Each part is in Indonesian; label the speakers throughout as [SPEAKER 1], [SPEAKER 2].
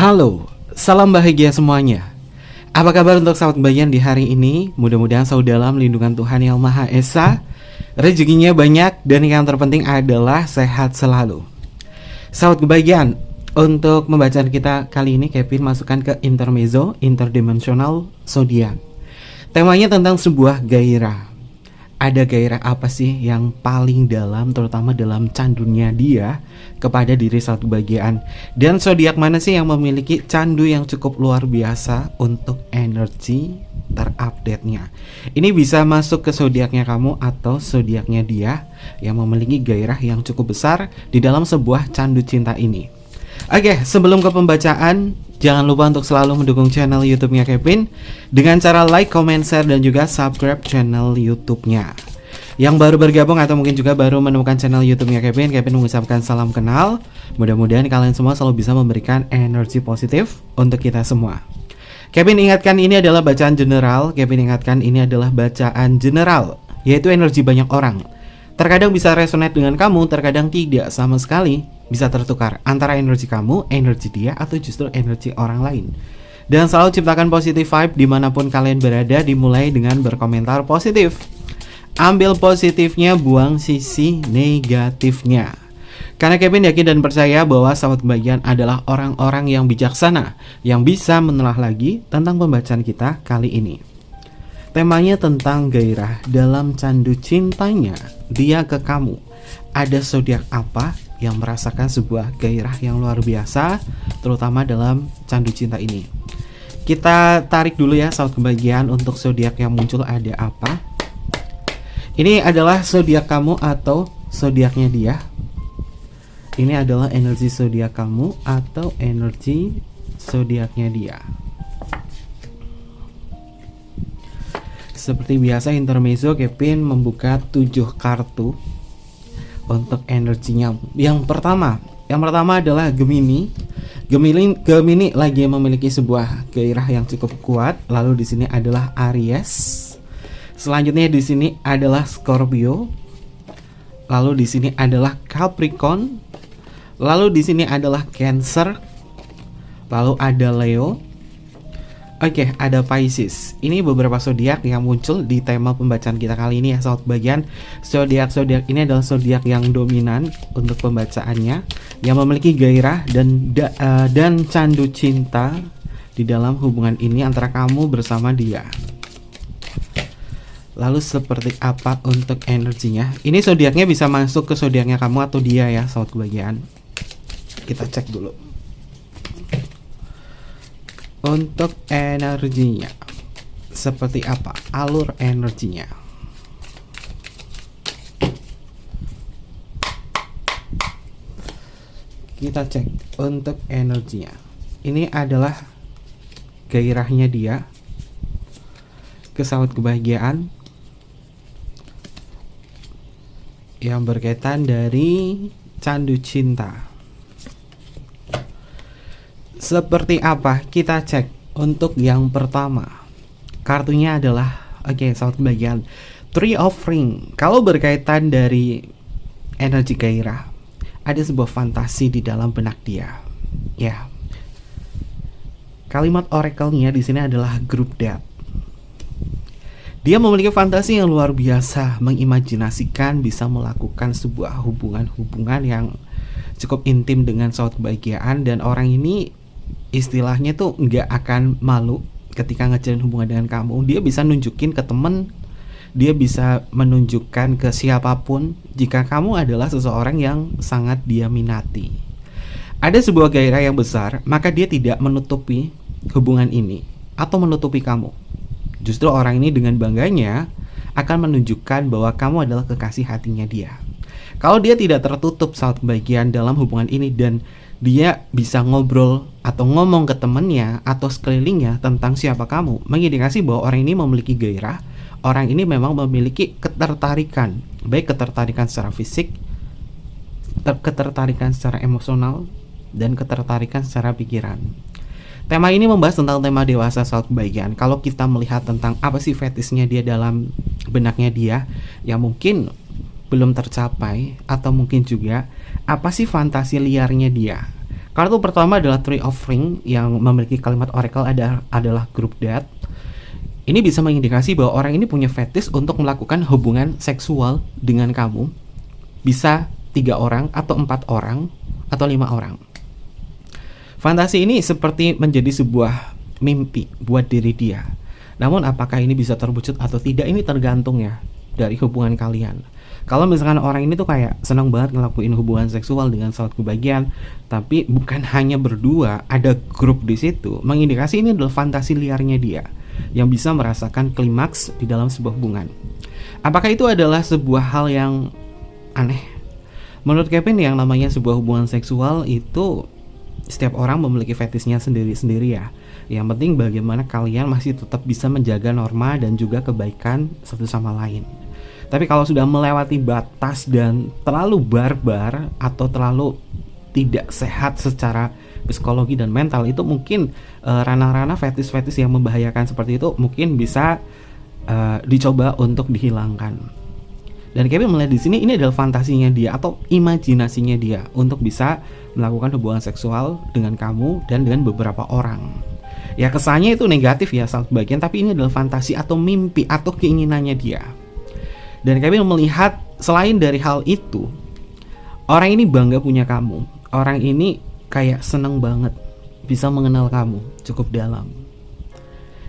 [SPEAKER 1] Halo, salam bahagia semuanya. Apa kabar untuk sahabat bayan di hari ini? Mudah-mudahan selalu dalam lindungan Tuhan Yang Maha Esa, rezekinya banyak, dan yang terpenting adalah sehat selalu. Sahabat kebahagiaan, untuk pembacaan kita kali ini Kevin masukkan ke intermezzo, interdimensional zodiak. Temanya tentang sebuah gairah. Ada gairah apa sih yang paling dalam, terutama dalam candunya dia kepada diri saat kebahagiaan? Dan zodiak mana sih yang memiliki candu yang cukup luar biasa untuk energi terupdate-nya? Ini bisa masuk ke zodiaknya kamu atau zodiaknya dia yang memiliki gairah yang cukup besar di dalam sebuah candu cinta ini. Oke, sebelum ke pembacaan, jangan lupa untuk selalu mendukung channel YouTube-nya Kevin dengan cara like, comment, share, dan juga subscribe channel YouTube-nya. Yang baru bergabung atau mungkin juga baru menemukan channel YouTube-nya Kevin mengucapkan salam kenal. Mudah-mudahan kalian semua selalu bisa memberikan energi positif untuk kita semua. Kevin ingatkan ini adalah bacaan general. Yaitu energi banyak orang. Terkadang bisa resonate dengan kamu, terkadang tidak sama sekali. Bisa tertukar antara energi kamu, energi dia, atau justru energi orang lain. Dan selalu ciptakan positive vibe dimanapun kalian berada, dimulai dengan berkomentar positif. Ambil positifnya, buang sisi negatifnya. Karena Kevin yakin dan percaya bahwa sahabat kebahagiaan adalah orang-orang yang bijaksana, yang bisa menelaah lagi tentang pembacaan kita kali ini. Temanya tentang gairah dalam candu cintanya dia ke kamu. Ada zodiak apa yang merasakan sebuah gairah yang luar biasa, terutama dalam candu cinta ini? Kita tarik dulu ya sahabat kebahagiaan, untuk zodiak yang muncul ada apa. Ini adalah zodiak kamu atau zodiaknya dia. Ini adalah energi zodiak kamu atau energi zodiaknya dia. Seperti biasa intermezzo Kevin membuka 7 kartu untuk energinya. Yang pertama adalah Gemini. Gemini lagi memiliki sebuah gairah yang cukup kuat. Lalu di sini adalah Aries. Selanjutnya di sini adalah Scorpio. Lalu di sini adalah Capricorn. Lalu di sini adalah Cancer. Lalu ada Leo. Oke, ada Pisces. Ini beberapa zodiak yang muncul di tema pembacaan kita kali ini ya sahabat bagian. Zodiak ini adalah zodiak yang dominan untuk pembacaannya, yang memiliki gairah dan candu cinta di dalam hubungan ini antara kamu bersama dia. Lalu seperti apa untuk energinya? Ini zodiaknya bisa masuk ke zodiaknya kamu atau dia ya sahabat kebahagiaan. Kita cek dulu. Untuk energinya seperti apa alur energinya? Kita cek untuk energinya. Ini adalah gairahnya dia ke sahabat kebahagiaan yang berkaitan dari candu cinta. Seperti apa? Kita cek untuk yang pertama. Kartunya adalah sahabat kebahagiaan, Three of Ring. Kalau berkaitan dari energi gairah, ada sebuah fantasi di dalam benak dia. Ya. Kalimat oracle-nya di sini adalah group date. Dia memiliki fantasi yang luar biasa, mengimajinasikan bisa melakukan sebuah hubungan yang cukup intim dengan sahabat kebahagiaan, dan orang ini istilahnya tuh nggak akan malu ketika ngejalin hubungan dengan kamu. Dia bisa nunjukin ke temen, dia bisa menunjukkan ke siapapun jika kamu adalah seseorang yang sangat dia minati. Ada sebuah gairah yang besar, maka dia tidak menutupi hubungan ini atau menutupi kamu. Justru orang ini dengan bangganya akan menunjukkan bahwa kamu adalah kekasih hatinya dia. Kalau dia tidak tertutup saat kebahagiaan dalam hubungan ini, dan dia bisa ngobrol atau ngomong ke temannya atau sekelilingnya tentang siapa kamu, mengindikasi bahwa orang ini memiliki gairah. Orang ini memang memiliki ketertarikan, baik ketertarikan secara fisik, ketertarikan secara emosional, dan ketertarikan secara pikiran. Tema ini membahas tentang tema dewasa saat kebahagiaan. Kalau kita melihat tentang apa sih fetisnya dia dalam benaknya dia yang mungkin belum tercapai, atau mungkin juga apa sih fantasi liarnya dia. Kartu pertama adalah Three of Ring yang memiliki kalimat oracle adalah group death. Ini bisa mengindikasi bahwa orang ini punya fetish untuk melakukan hubungan seksual dengan kamu. Bisa 3 orang atau 4 orang atau 5 orang. Fantasi ini seperti menjadi sebuah mimpi buat diri dia. Namun apakah ini bisa terwujud atau tidak, ini tergantung ya dari hubungan kalian. Kalau misalkan orang ini tuh kayak senang banget ngelakuin hubungan seksual dengan sahabat kebahagiaan, tapi bukan hanya berdua, ada grup di situ, mengindikasi ini adalah fantasi liarnya dia yang bisa merasakan klimaks di dalam sebuah hubungan. Apakah itu adalah sebuah hal yang aneh? Menurut Kevin, yang namanya sebuah hubungan seksual itu setiap orang memiliki fetishnya sendiri-sendiri ya. Yang penting bagaimana kalian masih tetap bisa menjaga norma dan juga kebaikan satu sama lain. Tapi kalau sudah melewati batas dan terlalu barbar atau terlalu tidak sehat secara psikologi dan mental, itu mungkin ranah-ranah fetish yang membahayakan seperti itu mungkin bisa dicoba untuk dihilangkan. Dan Kevin melihat di sini ini adalah fantasinya dia atau imajinasinya dia untuk bisa melakukan hubungan seksual dengan kamu dan dengan beberapa orang. Ya kesannya itu negatif ya saat bagian, tapi ini adalah fantasi atau mimpi atau keinginannya dia. Dan Kevin melihat selain dari hal itu, orang ini bangga punya kamu. Orang ini kayak seneng banget bisa mengenal kamu cukup dalam.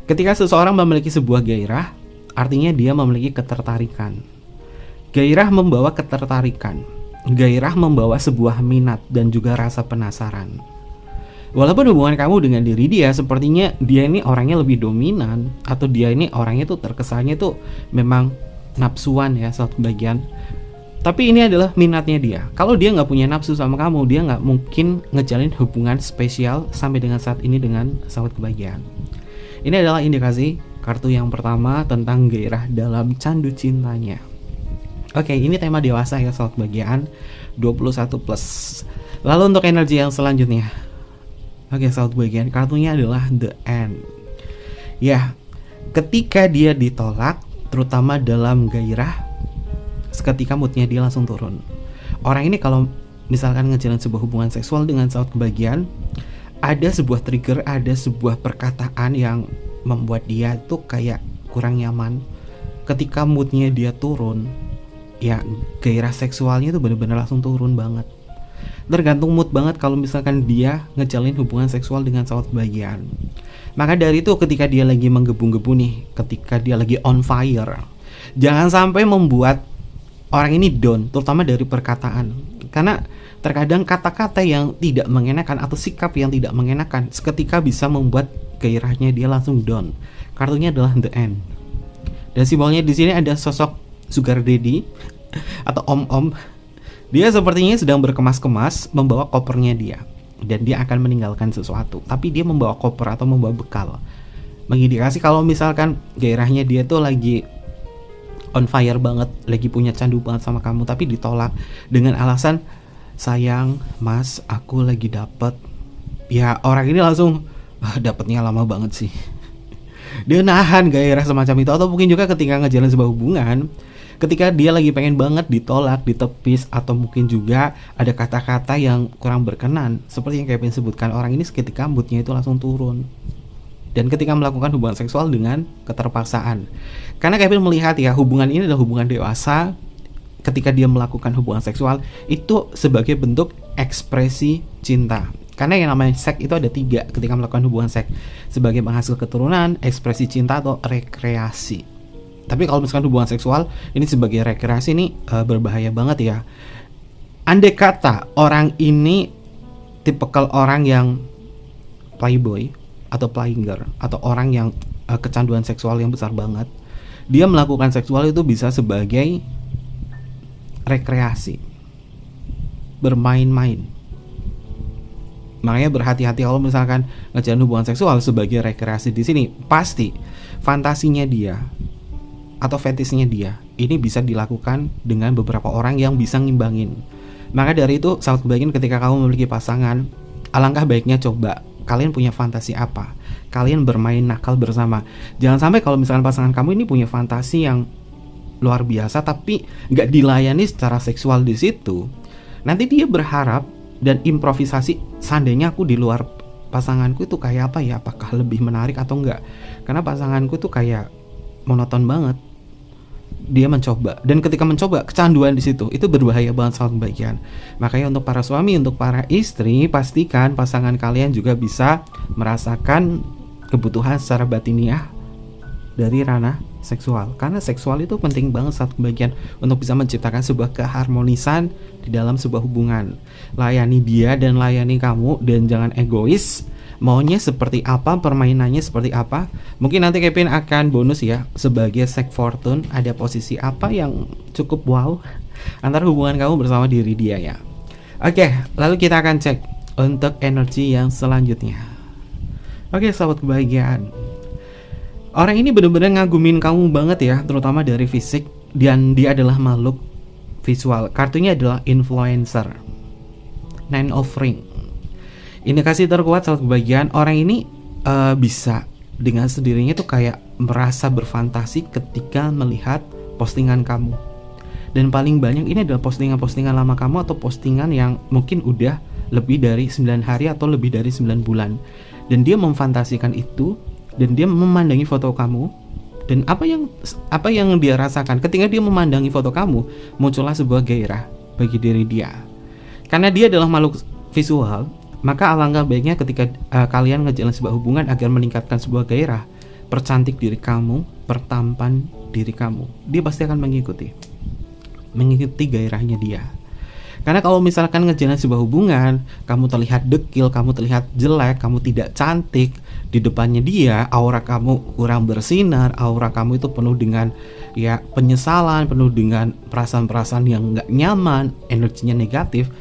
[SPEAKER 1] Ketika seseorang memiliki sebuah gairah, artinya dia memiliki ketertarikan. Gairah membawa ketertarikan. Gairah membawa sebuah minat dan juga rasa penasaran. Walaupun hubungan kamu dengan diri dia sepertinya dia ini orangnya lebih dominan, atau dia ini orangnya tuh terkesannya tuh memang nafsuan ya suatu bagian. Tapi ini adalah minatnya dia. Kalau dia nggak punya nafsu sama kamu, dia nggak mungkin ngejalin hubungan spesial sampai dengan saat ini dengan sahabat kebahagiaan. Ini adalah indikasi kartu yang pertama tentang gairah dalam candu cintanya. Oke, ini tema dewasa ya sahabat kebahagiaan 21+. Lalu untuk energi yang selanjutnya. Oke, sahabat kebahagiaan, kartunya adalah The End. Ya, ketika dia ditolak, terutama dalam gairah, seketika moodnya dia langsung turun. Orang ini kalau misalkan ngejalan sebuah hubungan seksual dengan sahabat kebahagiaan, ada sebuah trigger, ada sebuah perkataan yang membuat dia tuh kayak kurang nyaman. Ketika moodnya dia turun, ya gairah seksualnya tuh bener-bener langsung turun banget. Tergantung mood banget kalau misalkan dia ngejalin hubungan seksual dengan sahabat kebahagiaan. Maka dari itu ketika dia lagi menggebu-gebu nih, ketika dia lagi on fire, jangan sampai membuat orang ini down, terutama dari perkataan. Karena terkadang kata-kata yang tidak mengenakan atau sikap yang tidak mengenakan seketika bisa membuat gairahnya dia langsung down. Kartunya adalah The End. Dan simbolnya di sini ada sosok sugar daddy atau om-om. Dia sepertinya sedang berkemas-kemas membawa kopernya dia, dan dia akan meninggalkan sesuatu, tapi dia membawa koper atau membawa bekal, mengindikasi kalau misalkan gairahnya dia tuh lagi on fire banget, lagi punya candu banget sama kamu, tapi ditolak dengan alasan sayang mas aku lagi dapet. Ya orang ini langsung dapetnya lama banget sih. Dia nahan gairah semacam itu. Atau mungkin juga ketika ngejalan sebuah hubungan, ketika dia lagi pengen banget ditolak, ditepis, atau mungkin juga ada kata-kata yang kurang berkenan, seperti yang Kevin sebutkan, orang ini seketika moodnya itu langsung turun. Dan ketika melakukan hubungan seksual dengan keterpaksaan, karena Kevin melihat ya hubungan ini adalah hubungan dewasa. Ketika dia melakukan hubungan seksual itu sebagai bentuk ekspresi cinta. Karena yang namanya seks itu ada 3 ketika melakukan hubungan seks, sebagai penghasil keturunan, ekspresi cinta, atau rekreasi. Tapi kalau misalkan hubungan seksual ini sebagai rekreasi ini berbahaya banget ya. Andai kata orang ini tipikal orang yang playboy atau playing girl, atau orang yang kecanduan seksual yang besar banget, dia melakukan seksual itu bisa sebagai rekreasi, bermain-main. Makanya berhati-hati kalau misalkan ngejalin hubungan seksual sebagai rekreasi di sini, pasti fantasinya dia atau fetishnya dia ini bisa dilakukan dengan beberapa orang yang bisa ngimbangin. Maka dari itu, sahabat kebahagiaan, ketika kamu memiliki pasangan, alangkah baiknya coba kalian punya fantasi apa, kalian bermain nakal bersama. Jangan sampai kalau misalkan pasangan kamu ini punya fantasi yang luar biasa tapi nggak dilayani secara seksual di situ, nanti dia berharap dan improvisasi. Seandainya aku di luar pasanganku itu kayak apa ya, apakah lebih menarik atau enggak, karena pasanganku tuh kayak monoton banget. Dia mencoba, dan ketika mencoba kecanduan di situ, itu berbahaya banget sahabat kebahagiaan. Makanya untuk para suami, untuk para istri, pastikan pasangan kalian juga bisa merasakan kebutuhan secara batiniah dari ranah seksual, karena seksual itu penting banget saat kebahagiaan untuk bisa menciptakan sebuah keharmonisan di dalam sebuah hubungan. Layani dia dan layani kamu, dan jangan egois. Maunya seperti apa, permainannya seperti apa. Mungkin nanti Kevin akan bonus ya, sebagai Sek Fortune ada posisi apa yang cukup wow antara hubungan kamu bersama diri dia ya. Oke, lalu kita akan cek untuk energi yang selanjutnya. Oke, sahabat kebahagiaan, orang ini benar-benar ngagumin kamu banget ya, terutama dari fisik, dan dia adalah makhluk visual. Kartunya adalah influencer, Nine of Ring. Indikasi terkuat saat kebahagiaan, orang ini bisa dengan sendirinya tuh kayak merasa berfantasi ketika melihat postingan kamu. Dan paling banyak ini adalah postingan-postingan lama kamu, atau postingan yang mungkin udah lebih dari 9 hari atau lebih dari 9 bulan. Dan dia memfantasikan itu, dan dia memandangi foto kamu. Dan apa yang dia rasakan ketika dia memandangi foto kamu, muncullah sebuah gairah bagi diri dia. Karena dia adalah makhluk visual, maka alangkah baiknya ketika kalian ngejalan sebuah hubungan agar meningkatkan sebuah gairah, percantik diri kamu, pertampan diri kamu. Dia pasti akan mengikuti gairahnya dia. Karena kalau misalkan ngejalan sebuah hubungan, kamu terlihat dekil, kamu terlihat jelek, kamu tidak cantik di depannya dia, aura kamu kurang bersinar, aura kamu itu penuh dengan ya penyesalan, penuh dengan perasaan-perasaan yang nggak nyaman, energinya negatif,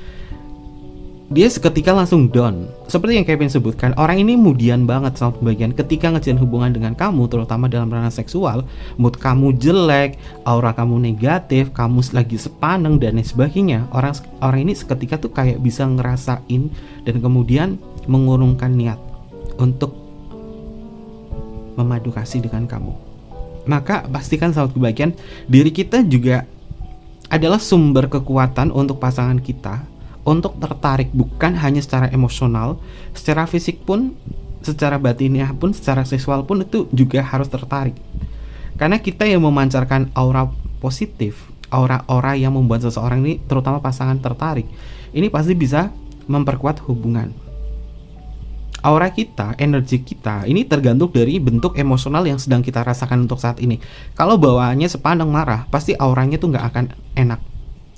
[SPEAKER 1] dia seketika langsung down. Seperti yang Kevin sebutkan, orang ini mudian banget sama pembagian ketika ngejalin hubungan dengan kamu, terutama dalam ranah seksual. Mood kamu jelek, aura kamu negatif, kamu lagi sepaneng dan lain sebagainya. Orang ini seketika tuh kayak bisa ngerasain dan kemudian mengurungkan niat untuk memadu kasih dengan kamu. Maka pastikan sahabat kebahagiaan, diri kita juga adalah sumber kekuatan untuk pasangan kita untuk tertarik, bukan hanya secara emosional, secara fisik pun, secara batiniah pun, secara seksual pun itu juga harus tertarik. Karena kita yang memancarkan aura positif, aura-aura yang membuat seseorang ini, terutama pasangan, tertarik. Ini pasti bisa memperkuat hubungan. Aura kita, energi kita, ini tergantung dari bentuk emosional yang sedang kita rasakan untuk saat ini. Kalau bawaannya sepandang marah, pasti auranya tuh nggak akan enak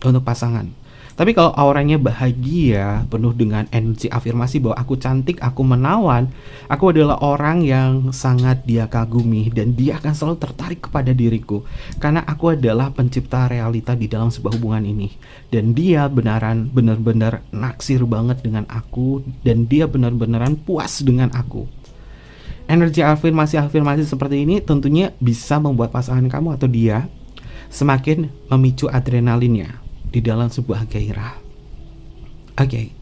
[SPEAKER 1] untuk pasangan. Tapi kalau auranya bahagia, penuh dengan energi afirmasi bahwa aku cantik, aku menawan, aku adalah orang yang sangat dia kagumi, dan dia akan selalu tertarik kepada diriku karena aku adalah pencipta realita di dalam sebuah hubungan ini, dan dia benar-benar naksir banget dengan aku, dan dia benar-benaran puas dengan aku. Energi afirmasi seperti ini tentunya bisa membuat pasangan kamu atau dia semakin memicu adrenalinnya di dalam sebuah gairah. Oke.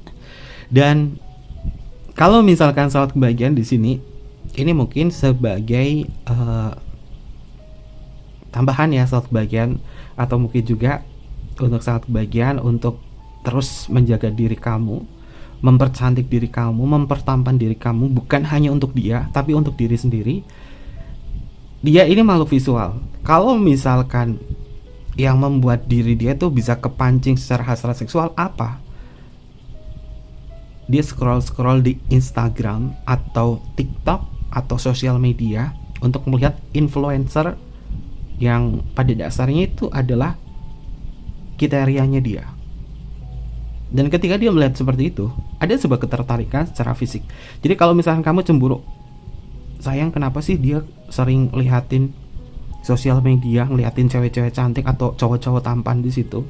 [SPEAKER 1] Dan kalau misalkan sahabat kebahagiaan di sini, ini mungkin sebagai tambahan ya sahabat kebahagiaan, atau mungkin juga untuk sahabat kebahagiaan untuk terus menjaga diri kamu, mempercantik diri kamu, mempertampan diri kamu, bukan hanya untuk dia, tapi untuk diri sendiri. Dia ini makhluk visual. Kalau misalkan yang membuat diri dia tuh bisa kepancing secara hasrat seksual apa? Dia scroll di Instagram atau TikTok atau sosial media untuk melihat influencer yang pada dasarnya itu adalah kriterianya dia. Dan ketika dia melihat seperti itu, ada sebuah ketertarikan secara fisik. Jadi kalau misalkan kamu cemburu, sayang kenapa sih dia sering lihatin sosial media, ngeliatin cewek-cewek cantik atau cowok-cowok tampan di situ.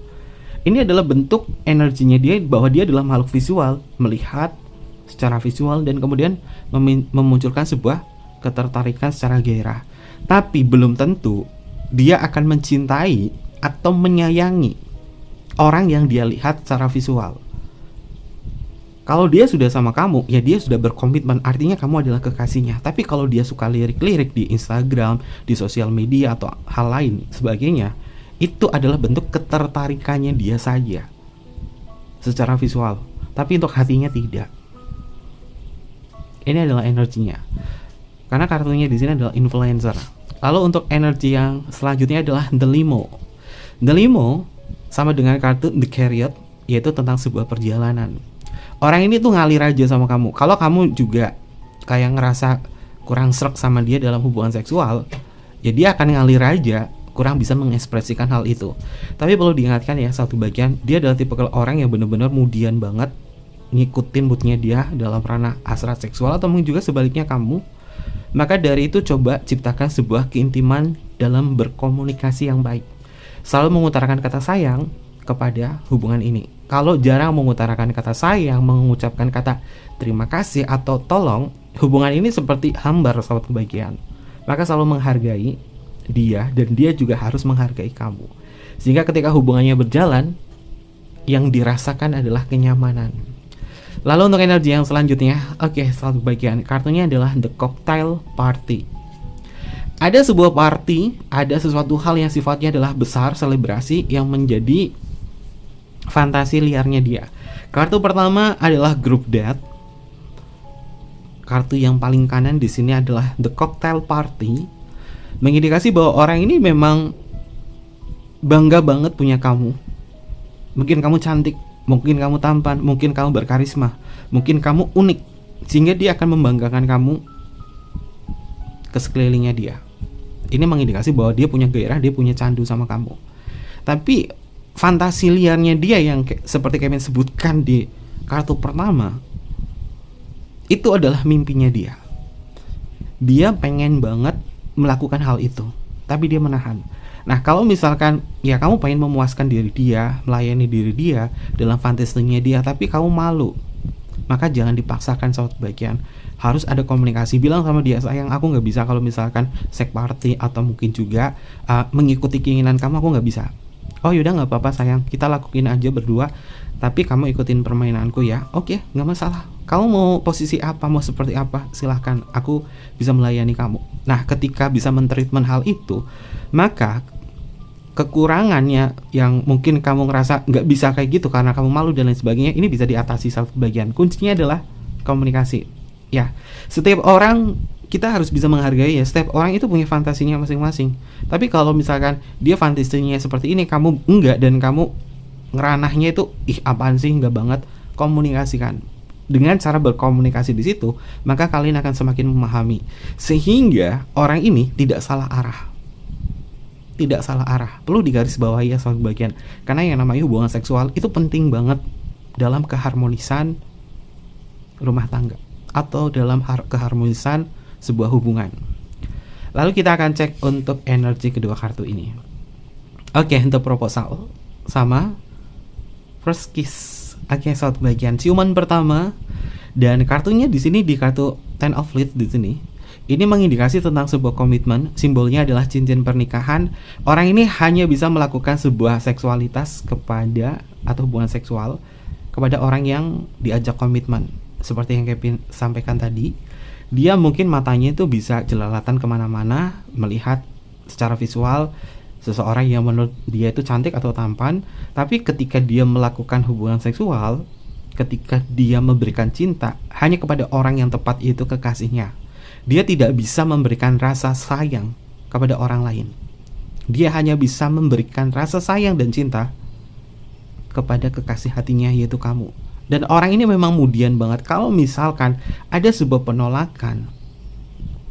[SPEAKER 1] Ini adalah bentuk energinya dia bahwa dia adalah makhluk visual, melihat secara visual dan kemudian memunculkan sebuah ketertarikan secara gairah. Tapi belum tentu dia akan mencintai atau menyayangi orang yang dia lihat secara visual. Kalau dia sudah sama kamu, ya dia sudah berkomitmen, artinya kamu adalah kekasihnya. Tapi kalau dia suka lirik-lirik di Instagram, di sosial media atau hal lain sebagainya, itu adalah bentuk ketertarikannya dia saja secara visual. tapi untuk hatinya tidak. Ini adalah energinya. Karena kartunya di sini adalah influencer. Lalu untuk energi yang selanjutnya adalah The Limo. The Limo sama dengan kartu The Chariot, yaitu tentang sebuah perjalanan. Orang ini tuh ngalir aja sama kamu. Kalau kamu juga kayak ngerasa kurang srek sama dia dalam hubungan seksual, ya dia akan ngalir aja, kurang bisa mengekspresikan hal itu. Tapi perlu diingatkan ya, satu bagian, dia adalah tipe orang yang benar-benar mudian banget ngikutin moodnya dia dalam ranah hasrat seksual, atau mungkin juga sebaliknya kamu. Maka dari itu coba ciptakan sebuah keintiman dalam berkomunikasi yang baik. Selalu mengutarakan kata sayang kepada hubungan ini. Kalau jarang mengutarakan kata sayang, mengucapkan kata terima kasih atau tolong, hubungan ini seperti hambar, sahabat kebahagiaan. Maka selalu menghargai dia, dan dia juga harus menghargai kamu. Sehingga ketika hubungannya berjalan, yang dirasakan adalah kenyamanan. Lalu untuk energi yang selanjutnya, sahabat kebahagiaan, kartunya adalah The Cocktail Party. Ada sebuah party, ada sesuatu hal yang sifatnya adalah besar, selebrasi yang menjadi fantasi liarnya dia. Kartu pertama adalah Group Date. Kartu yang paling kanan di sini adalah The Cocktail Party, mengindikasi bahwa orang ini memang bangga banget punya kamu. Mungkin kamu cantik, mungkin kamu tampan, mungkin kamu berkarisma, mungkin kamu unik, sehingga dia akan membanggakan kamu ke sekelilingnya dia. Ini mengindikasi bahwa dia punya gairah, dia punya candu sama kamu. Tapi fantasi liarnya dia yang seperti Kevin sebutkan di kartu pertama, itu adalah mimpinya dia. Dia pengen banget melakukan hal itu, tapi dia menahan. Nah, kalau misalkan ya kamu pengen memuaskan diri dia, melayani diri dia dalam fantasinya dia, tapi kamu malu, maka jangan dipaksakan, sahabat kebahagiaan. Harus ada komunikasi. Bilang sama dia, sayang, aku nggak bisa kalau misalkan seks party atau mungkin juga mengikuti keinginan kamu, aku nggak bisa. Oh yaudah, nggak apa-apa sayang, kita lakuin aja berdua, tapi kamu ikutin permainanku ya. Oke, nggak masalah. Kamu mau posisi apa, mau seperti apa, silahkan, aku bisa melayani kamu. Nah, ketika bisa mentreatment hal itu, maka kekurangannya yang mungkin kamu ngerasa nggak bisa kayak gitu karena kamu malu dan lain sebagainya, ini bisa diatasi saat bagian. Kuncinya adalah komunikasi. Ya, setiap orang kita harus bisa menghargai ya, setiap orang itu punya fantasinya masing-masing. Tapi kalau misalkan dia fantasinya seperti ini, kamu enggak, dan kamu ngeranahnya itu apaan sih, enggak banget, komunikasikan. Dengan cara berkomunikasi di situ, maka kalian akan semakin memahami, sehingga orang ini tidak salah arah. Tidak salah arah. Perlu digarisbawahi ya, soal bagian. Karena yang namanya hubungan seksual itu penting banget dalam keharmonisan rumah tangga atau dalam keharmonisan sebuah hubungan. Lalu kita akan cek untuk energi kedua kartu ini. Untuk proposal sama first kiss. Saat bagian ciuman pertama, dan kartunya di sini di kartu Ten of Leaves di sini. Ini mengindikasi tentang sebuah komitmen, simbolnya adalah cincin pernikahan. Orang ini hanya bisa melakukan sebuah seksualitas kepada atau hubungan seksual kepada orang yang diajak komitmen. Seperti yang Kevin sampaikan tadi, dia mungkin matanya itu bisa jelalatan kemana-mana, melihat secara visual seseorang yang menurut dia itu cantik atau tampan. Tapi ketika dia melakukan hubungan seksual, ketika dia memberikan cinta hanya kepada orang yang tepat, itu kekasihnya, dia tidak bisa memberikan rasa sayang kepada orang lain. Dia hanya bisa memberikan rasa sayang dan cinta kepada kekasih hatinya, yaitu kamu. Dan orang ini memang mudian banget. Kalau misalkan ada sebuah penolakan,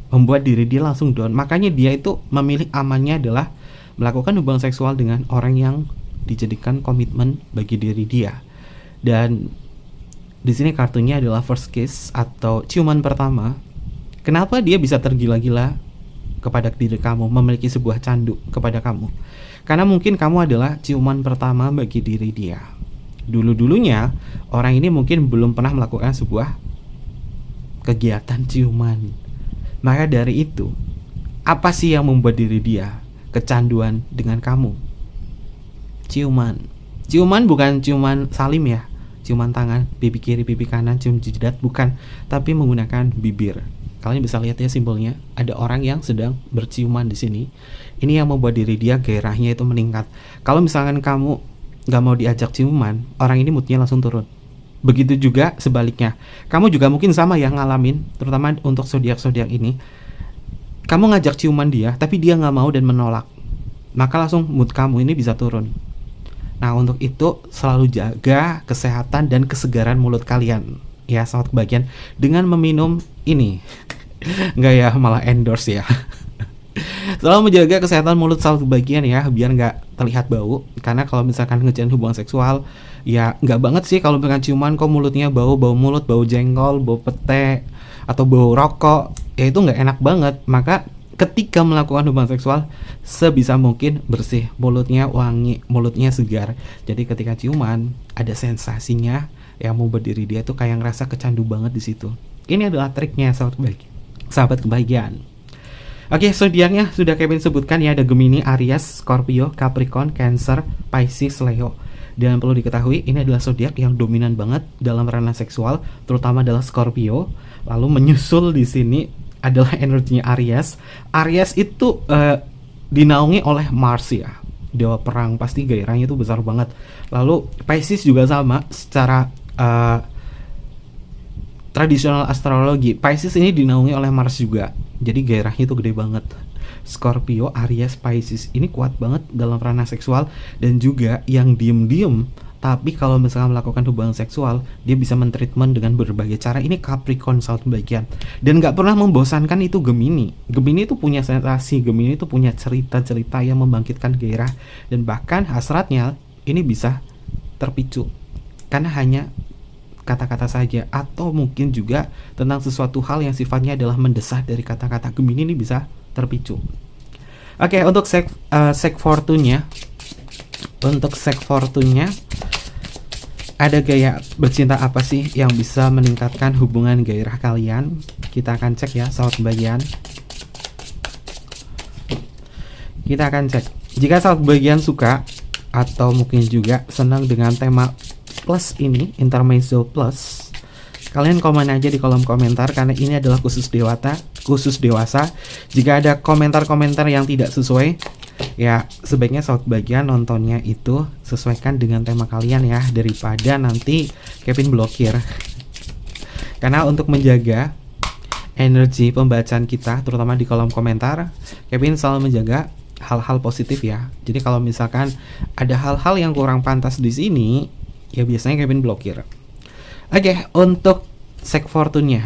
[SPEAKER 1] membuat diri dia langsung down, makanya dia itu memilih amannya adalah melakukan hubungan seksual dengan orang yang dijadikan komitmen bagi diri dia. Dan di sini kartunya adalah first kiss atau ciuman pertama. Kenapa dia bisa tergila-gila kepada diri kamu, memiliki sebuah candu kepada kamu? Karena mungkin kamu adalah ciuman pertama bagi diri dia. Dulu-dulunya orang ini mungkin belum pernah melakukan sebuah kegiatan ciuman. Maka dari itu, apa sih yang membuat diri dia kecanduan dengan kamu? Ciuman. Ciuman bukan ciuman salim ya, ciuman tangan, pipi kiri, pipi kanan, cium jidat, bukan, tapi menggunakan bibir. Kalian bisa lihat ya simbolnya, ada orang yang sedang berciuman di sini. Ini yang membuat diri dia gairahnya itu meningkat. Kalau misalkan kamu gak mau diajak ciuman, orang ini moodnya langsung turun. Begitu juga sebaliknya. Kamu juga mungkin sama ya ngalamin, terutama untuk zodiak-zodiak ini. Kamu ngajak ciuman dia, tapi dia nggak mau dan menolak. Maka langsung mood kamu ini bisa turun. Nah, untuk itu selalu jaga kesehatan dan kesegaran mulut kalian. Ya, sangat kebagian dengan meminum ini. Nggak ya, malah endorse ya. Selalu menjaga kesehatan mulut selalu kebagian ya, biar nggak terlihat bau. Karena kalau misalkan ngejalin hubungan seksual, ya nggak banget sih kalau misalkan ciuman kok mulutnya bau, bau mulut, bau jengkol, bau pete, atau bau rokok. Ya itu nggak enak banget. Maka ketika melakukan hubungan seksual, sebisa mungkin bersih, mulutnya wangi, mulutnya segar. Jadi ketika ciuman ada sensasinya, yang mau berdiri dia tuh kayak ngerasa kecandu banget di situ. Ini adalah triknya sahabat kebahagiaan. Oke, zodiaknya sudah Kevin sebutkan ya, ada Gemini, Aries, Scorpio, Capricorn, Cancer, Pisces, Leo. Dan perlu diketahui ini adalah zodiak yang dominan banget dalam ranah seksual, terutama adalah Scorpio. Lalu menyusul di sini adalah energinya Aries. Aries itu dinaungi oleh Mars ya, dewa perang, pasti gairahnya itu besar banget. Lalu Pisces juga sama, secara tradisional astrologi Pisces ini dinaungi oleh Mars juga, jadi gairahnya itu gede banget. Scorpio, Aries, Pisces ini kuat banget dalam ranah seksual, dan juga yang diem-diem tapi kalau misalnya melakukan hubungan seksual dia bisa mentreatment dengan berbagai cara. Ini Capricorn saat bagian, dan gak pernah membosankan itu Gemini. Gemini itu punya sensasi, Gemini itu punya cerita-cerita yang membangkitkan gairah, dan bahkan hasratnya ini bisa terpicu karena hanya kata-kata saja, atau mungkin juga tentang sesuatu hal yang sifatnya adalah mendesak dari kata-kata. Gemini ini bisa terpicu. Oke, untuk sek fortune-nya, ada gaya bercinta apa sih yang bisa meningkatkan hubungan gairah kalian? Kita akan cek ya, sahabat bagian. Kita akan cek. Jika sahabat bagian suka atau mungkin juga senang dengan tema plus ini, intermezzo plus, kalian komen aja di kolom komentar, karena ini adalah khusus dewasa. Jika ada komentar-komentar yang tidak sesuai, ya sebaiknya sahabat bagian nontonnya itu sesuaikan dengan tema kalian ya, daripada nanti Kevin blokir. Karena untuk menjaga energi pembacaan kita, terutama di kolom komentar, Kevin selalu menjaga hal-hal positif ya. Jadi kalau misalkan ada hal-hal yang kurang pantas di sini, ya biasanya Kevin blokir. Oke, untuk sek fortune-nya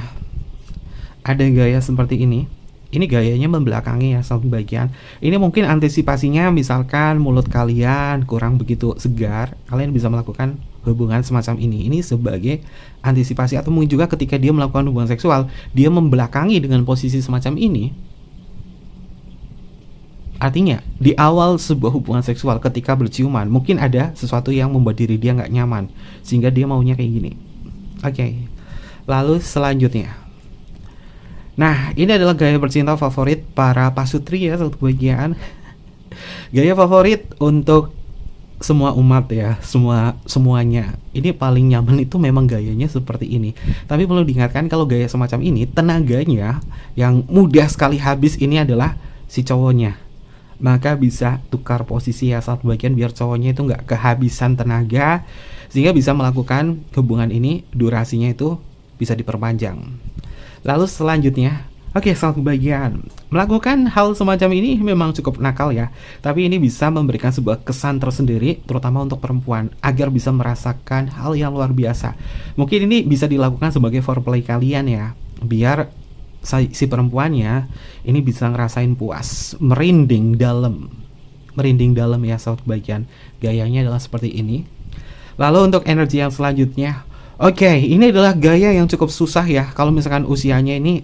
[SPEAKER 1] ada gaya seperti ini. Ini gayanya membelakangi ya sahabat bagian. Ini mungkin antisipasinya, misalkan mulut kalian kurang begitu segar, kalian bisa melakukan hubungan semacam ini. Ini sebagai antisipasi, atau mungkin juga ketika dia melakukan hubungan seksual, dia membelakangi dengan posisi semacam ini. Artinya di awal sebuah hubungan seksual ketika berciuman, mungkin ada sesuatu yang membuat diri dia nggak nyaman, sehingga dia maunya kayak gini. Oke. Lalu selanjutnya, nah ini adalah gaya bercinta favorit para pasutri ya, satu bagian. Gaya favorit untuk semua umat ya, semuanya. Ini paling nyaman itu memang gayanya seperti ini. Tapi perlu diingatkan, kalau gaya semacam ini tenaganya yang mudah sekali habis ini adalah si cowoknya. Maka bisa tukar posisi ya saat bagian, biar cowoknya itu nggak kehabisan tenaga, sehingga bisa melakukan hubungan ini durasinya itu bisa diperpanjang. Lalu selanjutnya, oke, saat bagian melakukan hal semacam ini memang cukup nakal ya, tapi ini bisa memberikan sebuah kesan tersendiri, terutama untuk perempuan, agar bisa merasakan hal yang luar biasa. Mungkin ini bisa dilakukan sebagai foreplay kalian ya, biar si perempuannya ini bisa ngerasain puas, merinding dalam ya sahabat bagian. Gayanya adalah seperti ini. Lalu untuk energi yang selanjutnya, oke, ini adalah gaya yang cukup susah ya. Kalau misalkan usianya ini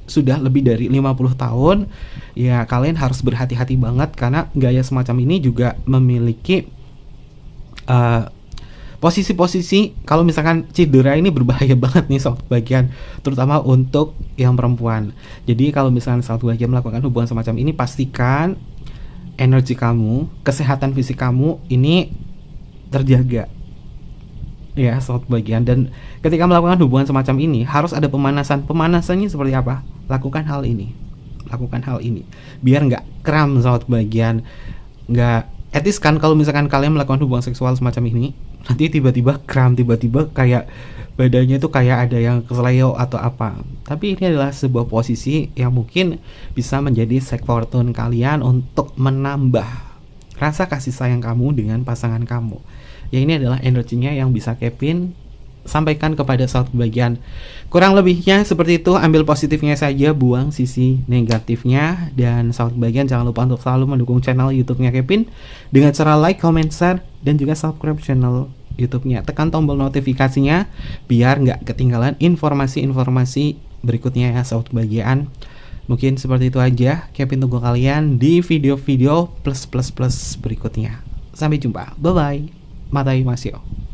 [SPEAKER 1] sudah lebih dari 50 tahun, ya kalian harus berhati-hati banget, karena gaya semacam ini juga memiliki posisi-posisi, kalau misalkan cedera ini berbahaya banget nih sahabat bagian, terutama untuk yang perempuan. Jadi kalau misalkan sahabat bagian melakukan hubungan semacam ini, pastikan energi kamu, kesehatan fisik kamu ini terjaga ya sahabat bagian. Dan ketika melakukan hubungan semacam ini harus ada pemanasan. Pemanasannya seperti apa? Lakukan hal ini biar nggak kram sahabat bagian. Nggak etis kan kalau misalkan kalian melakukan hubungan seksual semacam ini. nanti tiba-tiba kram, tiba-tiba kayak badannya tuh kayak ada yang kesleo atau apa. Tapi ini adalah sebuah posisi yang mungkin bisa menjadi sek fortune kalian untuk menambah rasa kasih sayang kamu dengan pasangan kamu. Ya ini adalah energinya yang bisa Kevin sampaikan kepada sahabat bagian. Kurang lebihnya seperti itu, ambil positifnya saja, buang sisi negatifnya. Dan sahabat bagian jangan lupa untuk selalu mendukung channel YouTube-nya Kevin dengan cara like, comment, share, dan juga subscribe channel YouTube-nya. Tekan tombol notifikasinya biar nggak ketinggalan informasi-informasi berikutnya ya sahabat bagian. Mungkin seperti itu aja. Kevin tunggu kalian di video-video plus berikutnya. Sampai jumpa. Bye bye. Matai Masio.